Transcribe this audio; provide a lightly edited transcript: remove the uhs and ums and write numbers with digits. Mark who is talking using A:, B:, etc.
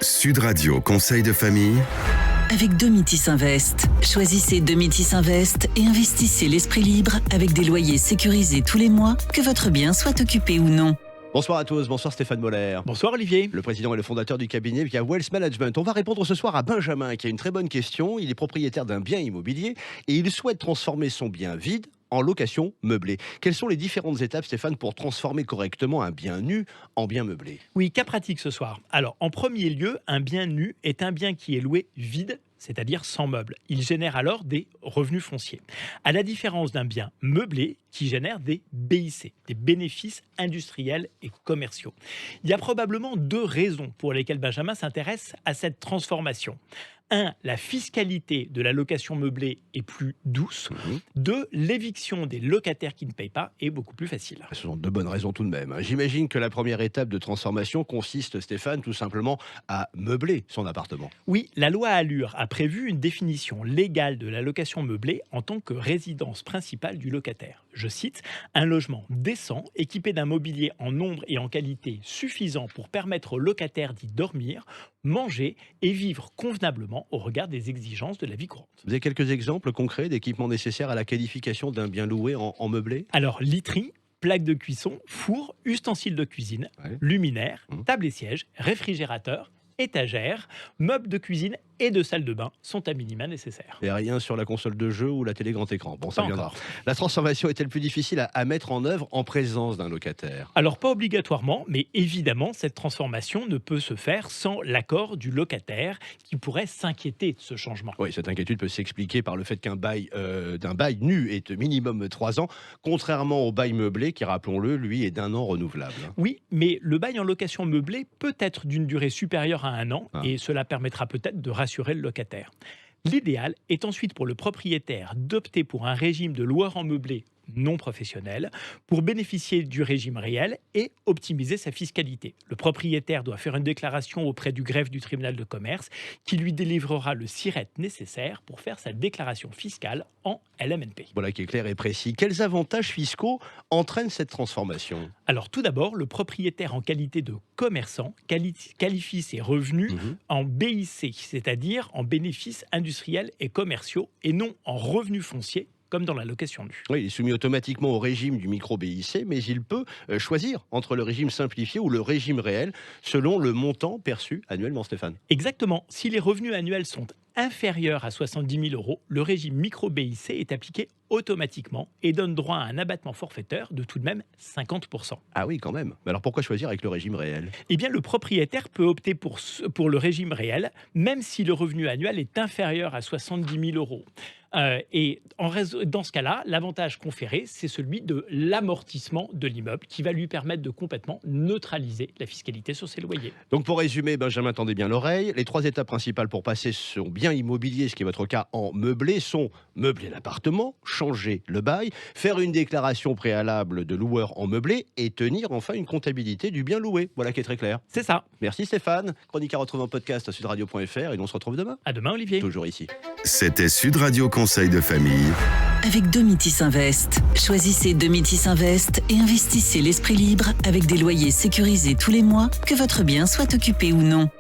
A: Sud Radio Conseil de famille.
B: Avec Domitis Invest. Choisissez Domitis Invest et investissez l'esprit libre avec des loyers sécurisés tous les mois, que votre bien soit occupé ou non.
C: Bonsoir à tous, bonsoir Stéphane Moller.
D: Bonsoir Olivier.
C: Le président et le fondateur du cabinet via Wealth Management. On va répondre ce soir à Benjamin qui a une très bonne question. Il est propriétaire d'un bien immobilier et il souhaite transformer son bien vide en location meublée. Quelles sont les différentes étapes, Stéphane, pour transformer correctement un bien nu en bien meublé?
D: Oui, cas pratique ce soir. Alors, en premier lieu, un bien nu est un bien qui est loué vide, c'est-à-dire sans meubles. Il génère alors des revenus fonciers. À la différence d'un bien meublé qui génère des BIC, des bénéfices industriels et commerciaux. Il y a probablement deux raisons pour lesquelles Benjamin s'intéresse à cette transformation. 1. La fiscalité de la location meublée est plus douce. 2. L'éviction des locataires qui ne payent pas est beaucoup plus facile.
C: Ce sont de bonnes raisons tout de même. J'imagine que la première étape de transformation consiste, Stéphane, tout simplement à meubler son appartement.
D: Oui, la loi Allure a prévu une définition légale de la location meublée en tant que résidence principale du locataire. Je cite, « Un logement décent, équipé d'un mobilier en nombre et en qualité suffisant pour permettre au locataire d'y dormir, manger et vivre convenablement au regard des exigences de la vie courante. »
C: Vous avez quelques exemples concrets d'équipements nécessaires à la qualification d'un bien loué en meublé?
D: Alors, literie, plaque de cuisson, four, ustensiles de cuisine, luminaire, table et siège, réfrigérateur, étagère, meubles de cuisine et de salle de bain sont à minima nécessaires.
C: Et rien sur la console de jeu ou la télé grand écran. Bon, ça
D: Pas
C: viendra.
D: encore.
C: La transformation est-elle plus difficile à mettre en œuvre en présence d'un locataire?
D: Alors pas obligatoirement, mais évidemment cette transformation ne peut se faire sans l'accord du locataire qui pourrait s'inquiéter de ce changement.
C: Oui, cette inquiétude peut s'expliquer par le fait d'un bail nu est minimum 3 ans, contrairement au bail meublé qui, rappelons-le, lui est d'1 an renouvelable.
D: Oui, mais le bail en location meublée peut être d'une durée supérieure à 1 an et cela permettra peut-être de rassurer le locataire. L'idéal est ensuite pour le propriétaire d'opter pour un régime de loueur en meublé non professionnel pour bénéficier du régime réel et optimiser sa fiscalité. Le propriétaire doit faire une déclaration auprès du greffe du tribunal de commerce qui lui délivrera le SIRET nécessaire pour faire sa déclaration fiscale en LMNP.
C: Voilà qui est clair et précis. Quels avantages fiscaux entraîne cette transformation?
D: Alors tout d'abord, le propriétaire en qualité de commerçant qualifie ses revenus en BIC, c'est-à-dire en bénéfices industriels et commerciaux et non en revenus fonciers comme dans la location nue.
C: Oui, il est soumis automatiquement au régime du micro-BIC, mais il peut choisir entre le régime simplifié ou le régime réel, selon le montant perçu annuellement, Stéphane.
D: Exactement. Si les revenus annuels sont inférieurs à 70 000 €, le régime micro-BIC est appliqué automatiquement et donne droit à un abattement forfaitaire de tout de même 50%.
C: Ah oui, quand même. Mais alors pourquoi choisir avec le régime réel?
D: Eh bien, le propriétaire peut opter pour le régime réel, même si le revenu annuel est inférieur à 70 000 €. Et dans ce cas-là, l'avantage conféré, c'est celui de l'amortissement de l'immeuble qui va lui permettre de complètement neutraliser la fiscalité sur ses loyers.
C: Donc pour résumer, Benjamin, tendez bien l'oreille. Les 3 étapes principales pour passer son bien immobilier, ce qui est votre cas, en meublé, sont meubler l'appartement, changer le bail, faire une déclaration préalable de loueur en meublé et tenir enfin une comptabilité du bien loué. Voilà qui est très clair.
D: C'est ça.
C: Merci Stéphane. Chronique à retrouver en podcast à sudradio.fr et on se retrouve demain.
D: À demain Olivier.
C: Toujours ici.
A: C'était Sud Radio Conseil de famille.
B: Avec Domitis Invest. Choisissez Domitis Invest et investissez l'esprit libre avec des loyers sécurisés tous les mois, que votre bien soit occupé ou non.